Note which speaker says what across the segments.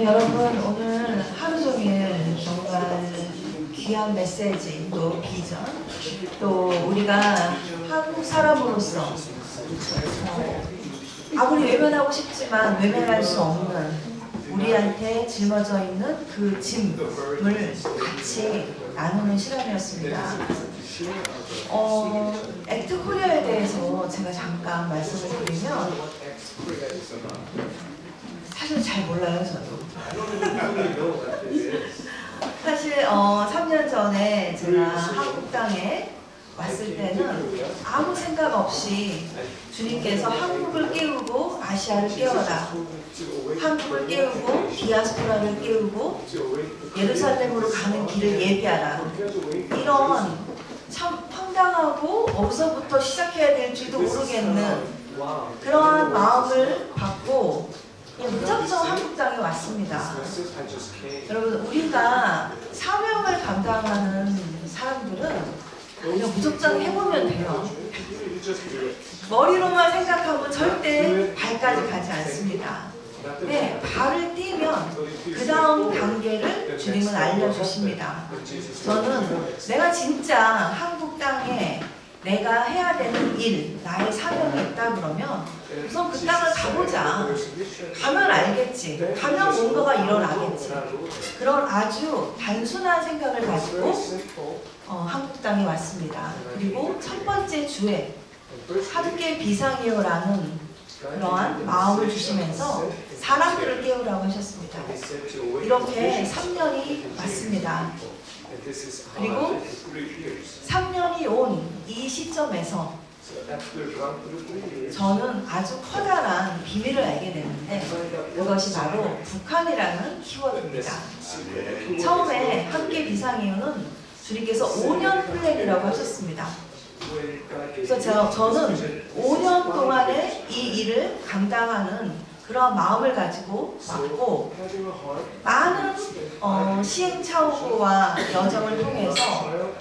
Speaker 1: 여러분 오늘 하루 종일 정말 귀한 메시지 또 비전 또 우리가 한국 사람으로서 아무리 외면하고 싶지만 외면할 수 없는 우리한테 짊어져 있는 그 짐을 같이 나누는 시간이었습니다. 액트 코리아에 대해서 제가 잠깐 말씀을 드리면 사실 잘 몰라요, 저도. 사실 3년 전에 제가 한국 땅에 왔을 때는 아무 생각 없이 주님께서 한국을 깨우고 아시아를 깨워라, 한국을 깨우고 디아스포라를 깨우고 예루살렘으로 가는 길을 예비하라, 이런 참 황당하고 어디서부터 시작해야 될지도 모르겠는 그러한 마음을 갖고 무작정 한국 땅에 왔습니다. 여러분, 우리가 사명을 감당하는 사람들은 그냥 무작정 해보면 돼요. 머리로만 생각하면 절대 발까지 가지 않습니다. 네, 발을 띄면 그 다음 단계를 주님은 알려주십니다. 저는 내가 진짜 한국 땅에 내가 해야 되는 일, 나의 사명이 있다 그러면 우선 그 땅을 가보자. 가면 알겠지. 가면 뭔가가 일어나겠지. 그런 아주 단순한 생각을 가지고 한국 땅에 왔습니다. 그리고 첫 번째 주에 함께 비상이요라는 그러한 마음을 주시면서 사람들을 깨우라고 하셨습니다. 이렇게 3년이 왔습니다. 그리고 3년이 온 이 시점에서 저는 아주 커다란 비밀을 알게 되는데 그것이 바로 북한이라는 키워드입니다. 처음에 함께 비상이요는 주님께서 5년 플랜이라고 하셨습니다. 그래서 저는 5년 동안의 이 일을 감당하는 그런 마음을 가지고 왔고, 많은 시행착오와 여정을 통해서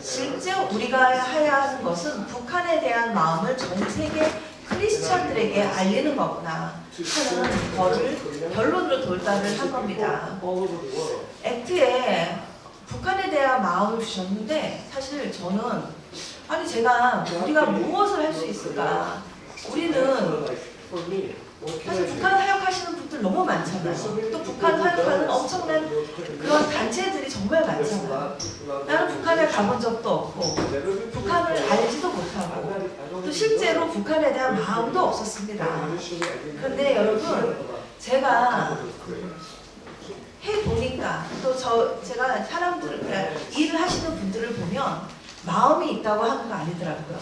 Speaker 1: 실제 우리가 해야 하는 것은 북한에 대한 마음을 전 세계 크리스천들에게 알리는 거구나 하는 거를 결론으로 돌달을 한 겁니다. 액트에 북한에 대한 마음을 주셨는데 사실 저는 우리가 무엇을 할 수 있을까? 우리는 사실 북한 사역하시는 분들 너무 많잖아요. 또 북한 사역하는 엄청난 그런 단체들이 정말 많잖아요. 나는 북한에 가본 적도 없고 북한을 알지도 못하고 또 실제로 북한에 대한 마음도 없었습니다. 그런데 여러분, 제가 해보니까 또 제가 사람들, 일을 하시는 분들을 보면 마음이 있다고 하는 거 아니더라고요.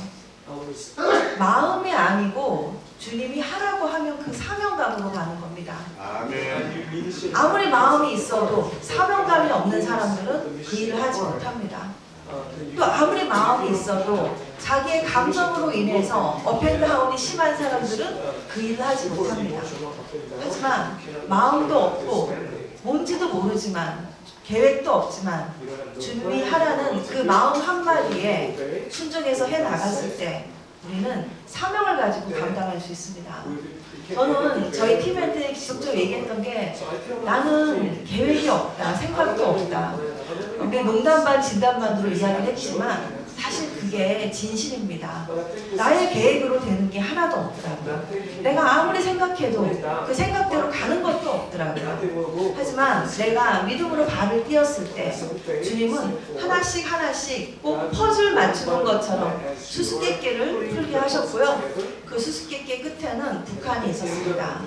Speaker 1: 마음이 아니고 주님이 하라고 하면 그 사명감으로 가는 겁니다. 아무리 마음이 있어도 사명감이 없는 사람들은 그 일을 하지 못합니다. 또 아무리 마음이 있어도 자기의 감정으로 인해서 업앤다운이 심한 사람들은 그 일을 하지 못합니다. 하지만 마음도 없고 뭔지도 모르지만 계획도 없지만 주님이 하라는 그 마음 한마디에 순종해서 해나갔을 때 우리는 사명을 가지고 감당할 수 있습니다. 저는 저희 팀한테 지속적으로 얘기했던 게 나는 계획이 없다, 생각도 없다. 우리 농담 반 진담 반으로 이야기를 했지만 사실 그게 진실입니다. 나의 계획으로 되는 게 하나도 없더라고요. 내가 아무리 생각해도 그 생각대로 가는 것도 없더라고요. 하지만 내가 믿음으로 발을 띄었을 때 주님은 하나씩 하나씩 꼭 퍼즐 맞추는 것처럼 수수께끼를 풀게 하셨고요. 그 수수께끼 끝에는 북한이 있었습니다.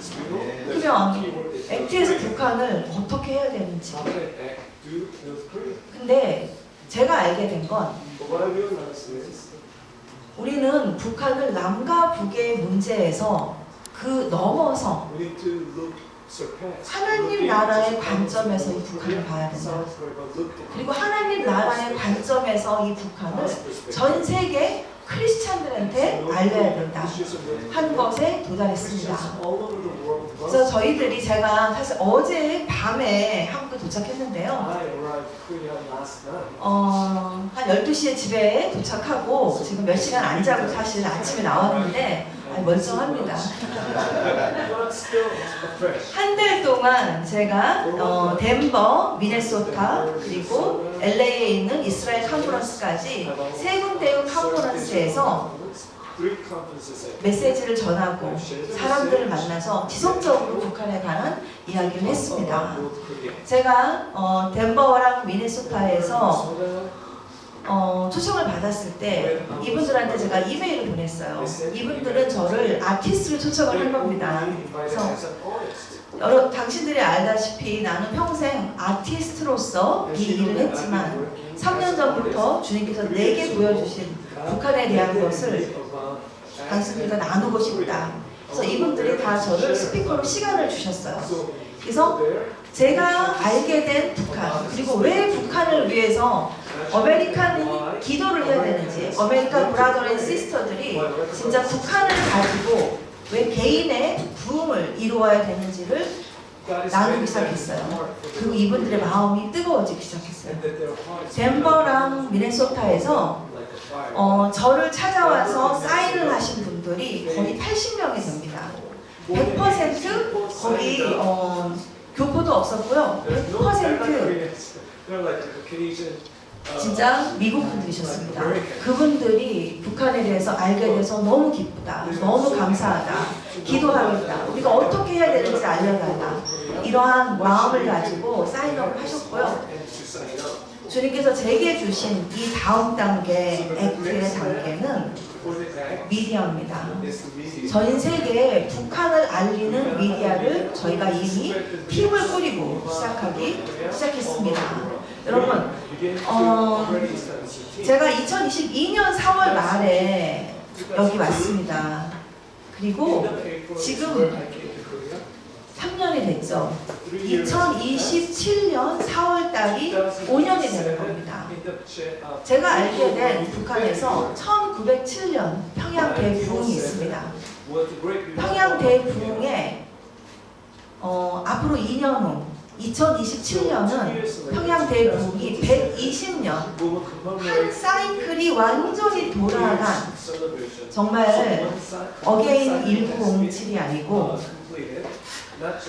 Speaker 1: 그러면 액트에서 북한을 어떻게 해야 되는지. 근데 제가 알게 된 건 우리는 북한을 남과 북의 문제에서 그 넘어서 하나님 나라의 관점에서 이 북한을 봐야 된다. 그리고 하나님 나라의 관점에서 이 북한을 전 세계 크리스찬들한테 알려야 된다 하는 것에 도달했습니다. 그래서 저희들이 제가 사실 어제 밤에 한국에 도착했는데요. 한 12시에 집에 도착하고 지금 몇 시간 안 자고 사실 아침에 나왔는데 멀쩡합니다. 한 달 동안 제가 덴버, 미네소타 그리고 LA에 있는 이스라엘 컨퍼런스까지 세 군데의 컨퍼런스에서 메시지를 전하고 사람들을 만나서 지속적으로 북한에 관한 이야기를 했습니다. 제가 덴버랑 미네소타에서 초청을 받았을 때 이분들한테 제가 이메일을 보냈어요. 이분들은 저를 아티스트로 초청을 한 겁니다. 그래서 당신들이 알다시피 나는 평생 아티스트로서 이 일을 했지만 3년 전부터 주님께서 내게 보여주신 북한에 대한 것을 당신들과 나누고 싶다. 그래서 이분들이 다 저를 스피커로 시간을 주셨어요. 그래서 제가 알게 된 북한, 그리고 왜 북한을 위해서 아메리칸이 기도를 해야 되는지, 아메리칸 브라더 앤 시스터들이 진짜 북한을 가지고 왜 개인의 부흥을 이루어야 되는지를 나누기 시작했어요. 그리고 이분들의 마음이 뜨거워지기 시작했어요. 덴버랑 미네소타에서 저를 찾아와서 사인을 하신 분들이 거의 80명이 됩니다. 100% 거기 교포도 없었고요. 100% 진짜 미국 분들이셨습니다. 그분들이 북한에 대해서 알게 돼서 너무 기쁘다, 너무 감사하다, 기도하겠다, 우리가 어떻게 해야 되는지 알려달라, 이러한 마음을 가지고 사인업을 하셨고요. 주님께서 제게 주신 이 다음 단계, 액트의 단계는 미디어입니다. 전 세계에 북한을 알리는 미디어를 저희가 이미 팀을 꾸리고 시작했습니다. 여러분, 제가 2022년 4월 말에 여기 왔습니다. 그리고 지금 3년이 됐죠. 2027년 4월 달이 5년이 되는 겁니다. 제가 알게 된 북한에서 1907년 평양 대부흥이 있습니다. 평양 대부흥에 앞으로 2년 후 2027년은 평양 대부흥이 120년 한 사이클이 완전히 돌아간, 정말 어게인 1907이 아니고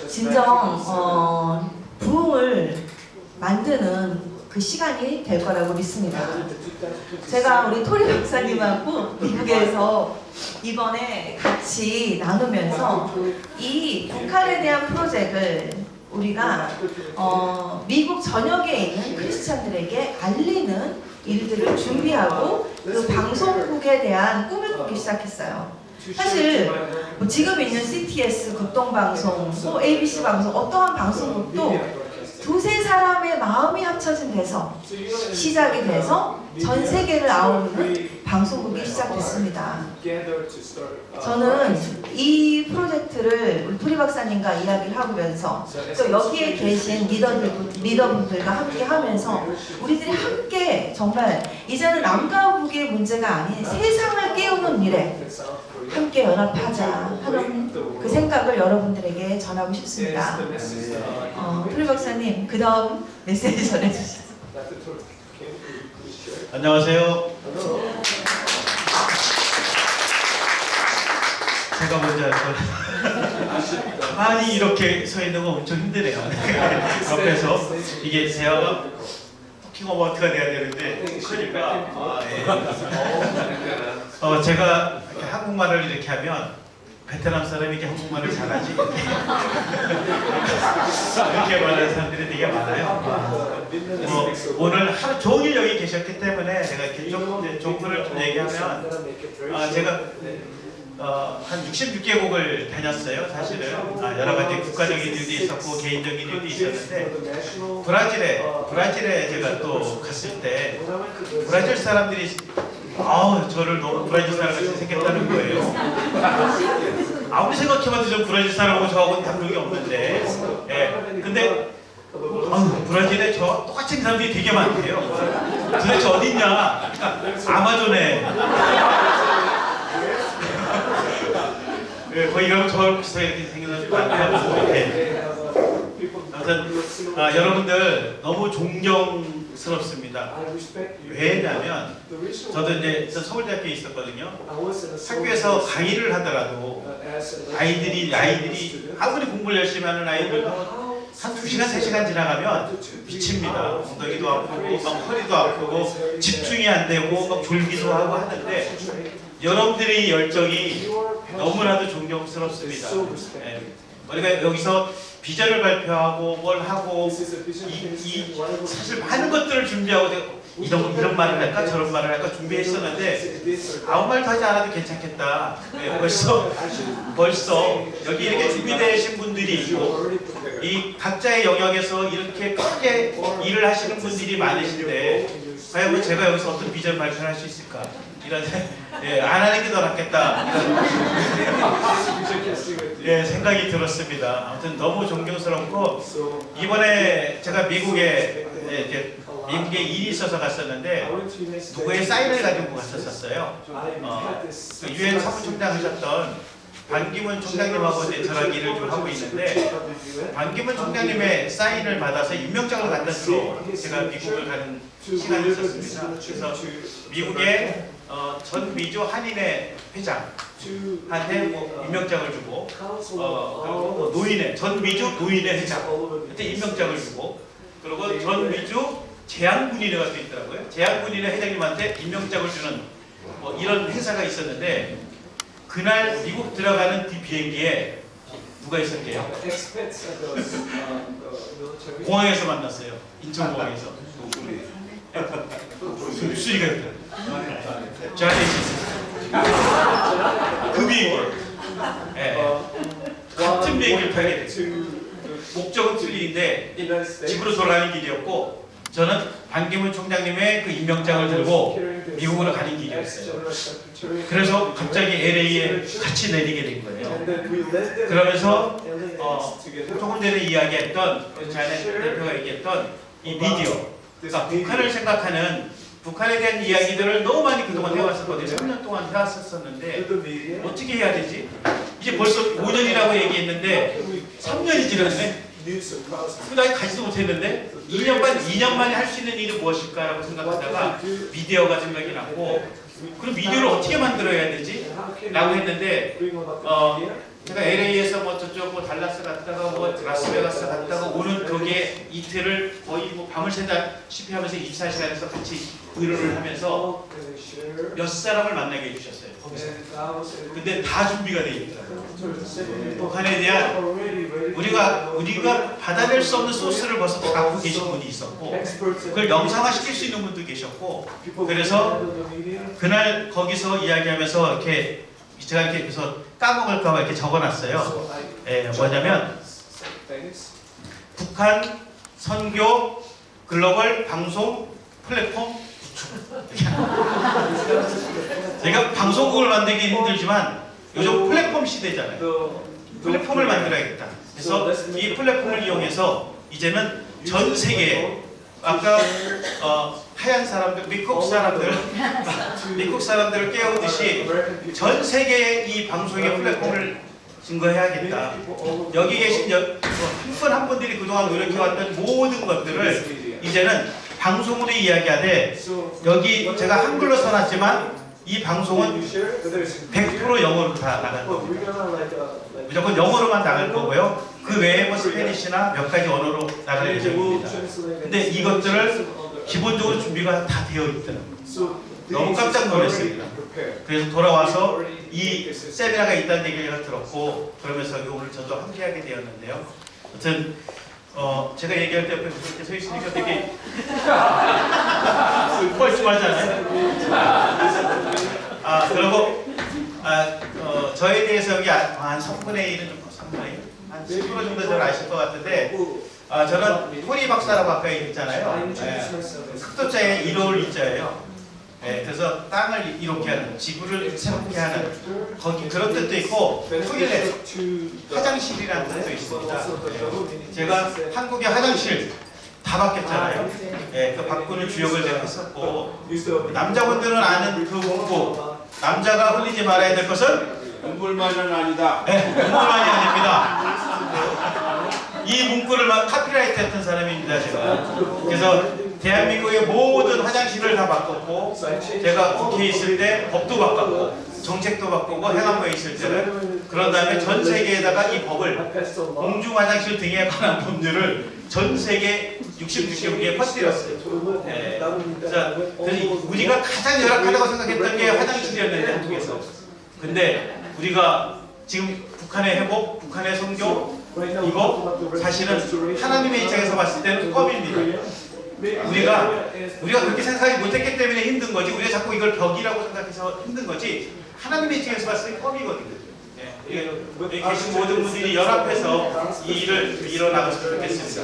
Speaker 1: 진정 부흥을 만드는 그 시간이 될 거라고 믿습니다. 제가 우리 토리 박사님하고 미국에서 이번에 같이 나누면서 이 북한에 대한 프로젝트를 우리가 미국 전역에 있는 크리스찬들에게 알리는 일들을 준비하고 그 방송국에 대한 꿈을 꾸기 시작했어요. 사실 뭐 지금 있는 CTS 극동방송, 또 ABC 방송, 어떠한 방송국도 두세 사람의 마음이 합쳐진 데서 시작이 돼서 전 세계를 아우르는 방송국이 시작됐습니다. 저는 이 프로젝트를 우리 토리 박사님과 이야기를 하면서 또 여기에 계신 리더분들과 함께 하면서 우리들이 함께 정말 이제는 남과 북의 문제가 아닌 세상을 깨우는 일에 함께 연합하자 하는 그 생각을 여러분들에게 전하고 싶습니다. 토리 박사님, 그 다음 메시지 전해주시죠.
Speaker 2: 안녕하세요. 제가 먼저 할 거예요. 가만히 이렇게 서 있는 거 엄청 힘드네요. 옆에서 이게 대화가 토킹 오버트가 돼야 되는데 그러니까 제가 이렇게 한국말을 이렇게 하면 베트남 사람이 이렇게 한국말을 잘하지 이렇게 말하는 사람들이 되게 많아요. 오늘 하루 종일 여기 계셨기 때문에 제가 이렇게 종구를 좀 얘기하면 제가 한 66개국을 다녔어요. 사실은 여러 가지 국가적인 일도 있었고 개인적인 일도 있었는데 브라질에 제가 또 갔을 때 브라질 사람들이 저를 너무 브라질 사람같이 생겼다는 거예요. 아무리 생각해봐도 저 브라질 사람하고 저하고는 다른 게 없는데, 근데 브라질에 저 똑같이 생긴 사람들이 되게 많대요. 도대체 어디 있냐? 아마존에. 거의 그럼 저를 비슷하게 생겨서 많아요. 아무튼 여러분들 너무 존경스럽습니다. 왜냐하면 저도 이제 서울대학교에 있었거든요. 학교에서 강의를 하더라도 아이들이 아무리 공부를 열심히 하는 아이들도 한 2시간, 3시간 지나가면 미칩니다. 엉덩이도 아프고 막 허리도 아프고 집중이 안 되고 막 졸기도 하고 하는데 여러분들의 열정이 너무나도 존경스럽습니다. 예. 우리가 여기서 비전을 발표하고 뭘 하고 사실 많은 것들을 준비하고 이런 말을 할까 저런 말을 할까 준비했었는데 아무 말도 하지 않아도 괜찮겠다. 네, 벌써 여기 이렇게 준비되신 분들이 있고 이 각자의 영역에서 이렇게 크게 일을 하시는 분들이 많으신데 과연 뭐 제가 여기서 어떤 비전 발표를 할 수 있을까? 이런 안 하는 게 더 낫겠다. 이런 생각이 들었습니다. 아무튼 너무 존경스럽고 이번에 제가 미국에 일이 있어서 갔었는데 누구의 사인을 가지고 갔었어요. 그 유엔 사무총장 하셨던 반기문 총장님하고 이제 저랑 일을 좀 하고 있는데 반기문 총장님의 사인을 받아서 임명장을 갖다 주러 제가 미국을 가는 시간이 있었습니다. 그래서 미국의 전 미주 한인회 회장한테 뭐 임명장을 주고 그리고 노인회 전 미주 노인회 회장한테 임명장을 주고 그리고 전 미주 제한군인회가 또 있더라고요. 제한군인회 회장님한테 임명장을 주는 뭐 이런 행사가 있었는데 그날 미국 들어가는 비행기에 누가 있었게요? 공항에서 만났어요. 인천공항에서. 수리가 있다. 저 안에 있었어요. 그 비행기. 같은 비행기를 타게 됐어요. 목적은 틀린데 집으로 돌아가는 길이었고 저는 반기문 총장님의 그 임명장을 들고 미국으로 가는 길이었어요. 그래서 갑자기 LA에 같이 내리게 된 거예요. 그러면서 조금 전에 이야기했던 자네 대표가 얘기했던 이 미디어, 그러니까 북한을 생각하는 북한에 대한 이야기들을 너무 많이 그동안 해왔었거든요. 3년 동안 해왔었는데 어떻게 해야 되지? 이제 벌써 5년이라고 얘기했는데 3년이 지났네. 나 가지도 못했는데 2년 만에 할 수 있는 일이 무엇일까라고 생각하다가 미디어가 생각이 났고 그럼 미디어를 어떻게 만들어야 되지? 라고 했는데 제가 LA에서 뭐 저쪽 뭐 달라스 갔다가 뭐 라스베가스 갔다가 오는 거기에 이틀을 거의 뭐 밤을 새다시피 하면서 24시간에서 같이 의논을 하면서 몇 사람을 만나게 해주셨어요. 근데 다 준비가 돼 있더라고요. 북한에 대한 우리가 받아낼 수 없는 소스를 벌써 다 갖고 계신 분이 있었고 그걸 영상화 시킬 수 있는 분도 계셨고 그래서 그날 거기서 이야기하면서 이렇게 제가 이렇게 그래서 까먹을까봐 이렇게 적어놨어요. 뭐냐면 북한 선교 글로벌 방송 플랫폼 제가 방송국을 만들기 힘들지만 요즘 플랫폼 시대잖아요. 플랫폼을 만들어야겠다. 그래서 이 플랫폼을 이용해서 이제는 전 세계에 아까 하얀 사람들, 미국 사람들을 깨우듯이 전 세계에 이 방송의 플랫폼을 증거해야겠다. 여기 계신 한 분 한 분들이 그동안 노력해왔던 모든 것들을 이제는 방송으로 이야기하되 여기 제가 한글로 써놨지만 이 방송은 100% 영어로 다 나갈 겁니다. 무조건 영어로만 나갈 거고요. 그 외에 뭐 스페니쉬나 몇 가지 언어로 나갈 예정입니다. 근데 이것들을 기본적으로 준비가 다 되어 있더라고요. 너무 깜짝 놀랐습니다. 그래서 돌아와서 이 세미나가 있다는 얘기를 들었고 그러면서 오늘 저도 함께하게 되었는데요. 아무튼 제가 얘기할 때 옆에 그렇게 서 있으니까 되게 뻘쭘하잖아요. 그리고 저에 대해서 여기 한 3분의 1은 좀 3분의 1? 한 10% 정도 잘 아실 것 같은데 저는 토니 박사라고 아까 얘기했잖아요. 흑도자의 1월 이자예요. 그래서 땅을 이롭게 하는, 지구를 새롭게 하는 거기 그런 뜻도 있고 토일렛, 화장실이라는 뜻도 있습니다. 제가 한국의 화장실 다 바뀌었잖아요. 그 바꾸는 주역을 제가 했었고 남자분들은 아는 그 문구 남자가 흘리지 말아야 될 것은
Speaker 3: 눈물만은 아니다.
Speaker 2: 네, 눈물만이 아닙니다. 이 문구를 막 카피라이트 했던 사람입니다, 제가. 그래서 대한민국의 모든 화장실을 다 바꿨고, 제가 국회에 있을 때 법도 바꿨고, 정책도 바꾸고, 행안부에 있을 때는. 그런 다음에 전 세계에다가 이 법을, 공중 화장실 등에 관한 법률을 전 세계 66개국에 퍼뜨렸어요. 네. 자, 그래서 우리가 가장 열악하다고 생각했던 게 화장실이었는데, 한국에서. 근데 우리가 지금 북한의 회복, 북한의 선교, 이거 사실은 하나님의 입장에서 봤을 때는 껌입니다. 우리가 그렇게 생각하지 못했기 때문에 힘든 거지. 우리가 자꾸 이걸 벽이라고 생각해서 힘든 거지. 하나님의 입장에서 봤을 때 껌이거든요. 네. 여기 계신 모든 분들이 연합해서 이 일을 이뤄나갔으면 좋겠습니다.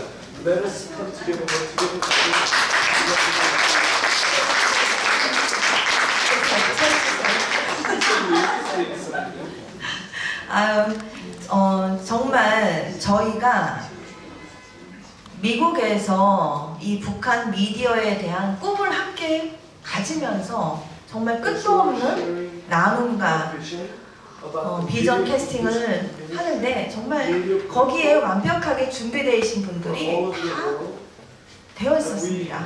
Speaker 1: 아유, 정말 저희가 미국에서 이 북한 미디어에 대한 꿈을 함께 가지면서 정말 끝도 없는 나눔과 비전 캐스팅을 하는데 정말 거기에 완벽하게 준비되어 계신 분들이 다 되어 있었습니다.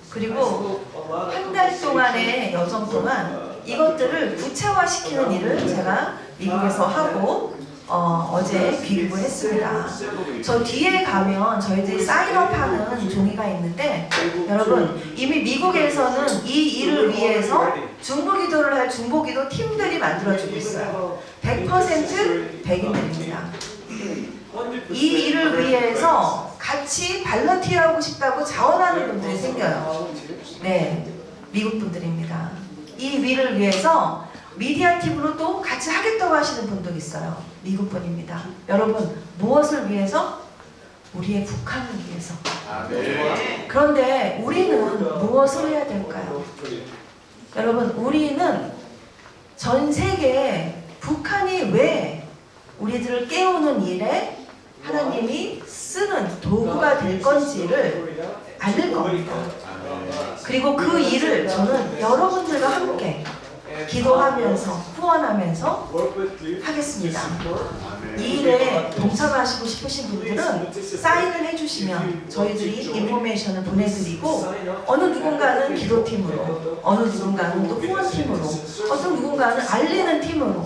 Speaker 1: 그리고 한 달 동안의 여정 동안 이것들을 구체화시키는 일을 제가 미국에서 하고 어제 귀국을 했습니다. 저 뒤에 가면 저희들이 사인업하는 종이가 있는데 여러분 이미 미국에서는 이 일을 위해서 중보기도를 할 중보기도 팀들이 만들어지고 있어요. 100% 백인들입니다. 이 일을 위해서 같이 발런티어하고 싶다고 자원하는 분들이 생겨요. 네, 미국 분들입니다. 이 일을 위해서 미디어 팀으로 또 같이 하겠다고 하시는 분도 있어요. 미국 분입니다. 여러분 무엇을 위해서? 우리의 북한을 위해서. 그런데 우리는 무엇을 해야 될까요? 여러분 우리는 전 세계에 북한이 왜 우리들을 깨우는 일에 하나님이 쓰는 도구가 될 건지를 알릴 겁니다. 그리고 그 일을 저는 여러분들과 함께 기도하면서 후원하면서 하겠습니다. 이 일에 동참하시고 싶으신 분들은 사인을 해주시면 저희들이 인포메이션을 보내드리고 어느 누군가는 기도팀으로 어느 누군가는 또 후원팀으로 어떤 누군가는 알리는 팀으로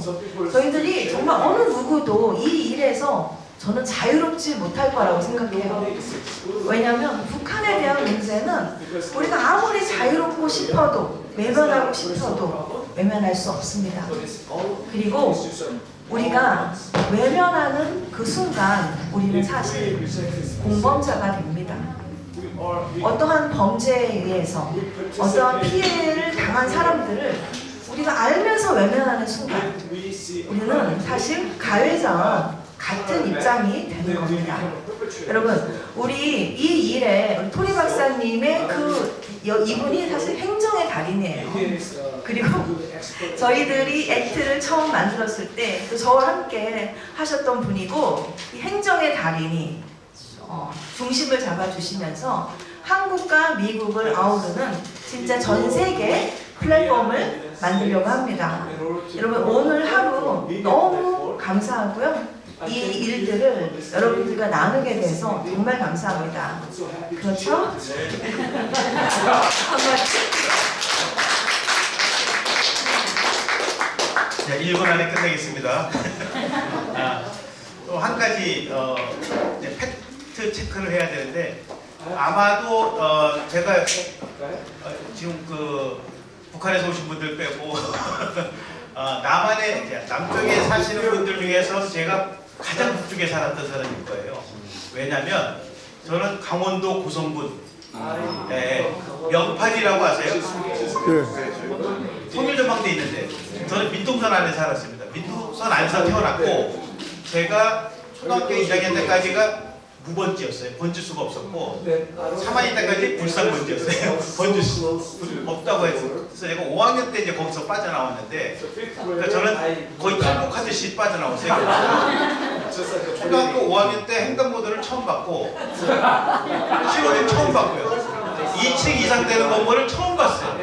Speaker 1: 저희들이 정말 어느 누구도 이 일에서 저는 자유롭지 못할 거라고 생각해요. 왜냐하면 북한에 대한 문제는 우리가 아무리 자유롭고 싶어도 외면하고 싶어도 외면할 수 없습니다. 그리고 우리가 외면하는 그 순간 우리는 사실 공범자가 됩니다. 어떠한 범죄에 의해서 어떠한 피해를 당한 사람들을 우리가 알면서 외면하는 순간 우리는 사실 가해자와 같은 입장이 되는 겁니다. 여러분, 우리 이 일에 우리 토리 박사님의 이분이 사실 행정의 달인이에요. 그리고 저희들이 액트를 처음 만들었을 때 또 저와 함께 하셨던 분이고 이 행정의 달인이 중심을 잡아주시면서 한국과 미국을 아우르는 진짜 전 세계 플랫폼을 만들려고 합니다. 여러분 오늘 하루 너무 감사하고요. 이 일들을 여러분들과 나누게 돼서 정말 감사합니다. 그렇죠?
Speaker 2: 자, 1분 안에 끝내겠습니다. 또 한 가지 팩트 체크를 해야 되는데 아마도 제가 지금 북한에서 오신 분들 빼고 남쪽에 사시는 분들 중에서 제가 가장 북쪽에 살았던 사람일 거예요. 왜냐면 저는 강원도 고성군 명판이라고 아세요? 통일전망대 있는데 저는 민통선 안에 살았습니다. 민통선 안에서 태어났고 제가 초등학교 2학년 때까지가 무번지였어요. 번질 수가 없었고 3학년 때까지 불상번지였어요. 번질 수 없다고 해서 그래서 제가 5학년 때 이제 거기서 빠져나왔는데 그러니까 저는 거의 탈북하듯이 빠져나왔어요. 초등학교 5학년 때 횡단보도를 처음 받고 신호등 처음 받고요. 2층 이상 되는 건물을 처음 봤어요.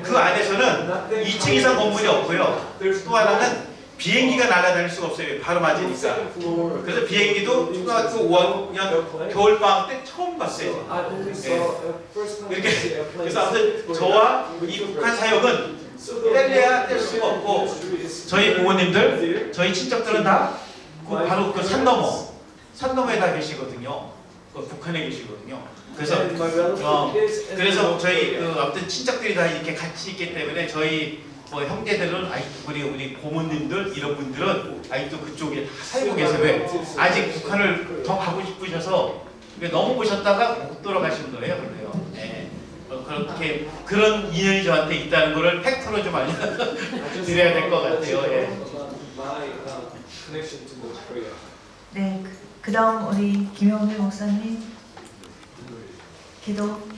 Speaker 2: 그 안에서는 2층 이상 건물이 없고요. 또 하나는 비행기가 날아다닐 수가 없어요. 바로 맞으니까. 그래서 비행기도 초등학교 5학년 겨울방학 때 처음 봤어요. 이렇게. 그래서 아무튼 저와 이 북한 사역은 뗄래야 뗄 수가 없고, 저희 부모님들, 저희 친척들은 다 바로 그 산 너머에 다 계시거든요. 북한에 계시거든요. 그래서 저희 아무튼 친척들이 다 이렇게 같이 있기 때문에 저희 뭐 형제들은 우리 고모님들 이런 분들은 아직도 그쪽에 다 살고 계세요. 왜? 아직 북한을 더 가고 싶으셔서 넘어오셨다가 못 돌아가신 거예요. 그래요. 네. 그렇게 그런 인연이 저한테 있다는 거를 팩트로 좀 알려드려야 될 것 같아요. 예.
Speaker 1: 네, 그다음 우리 김영일 목사님 기도.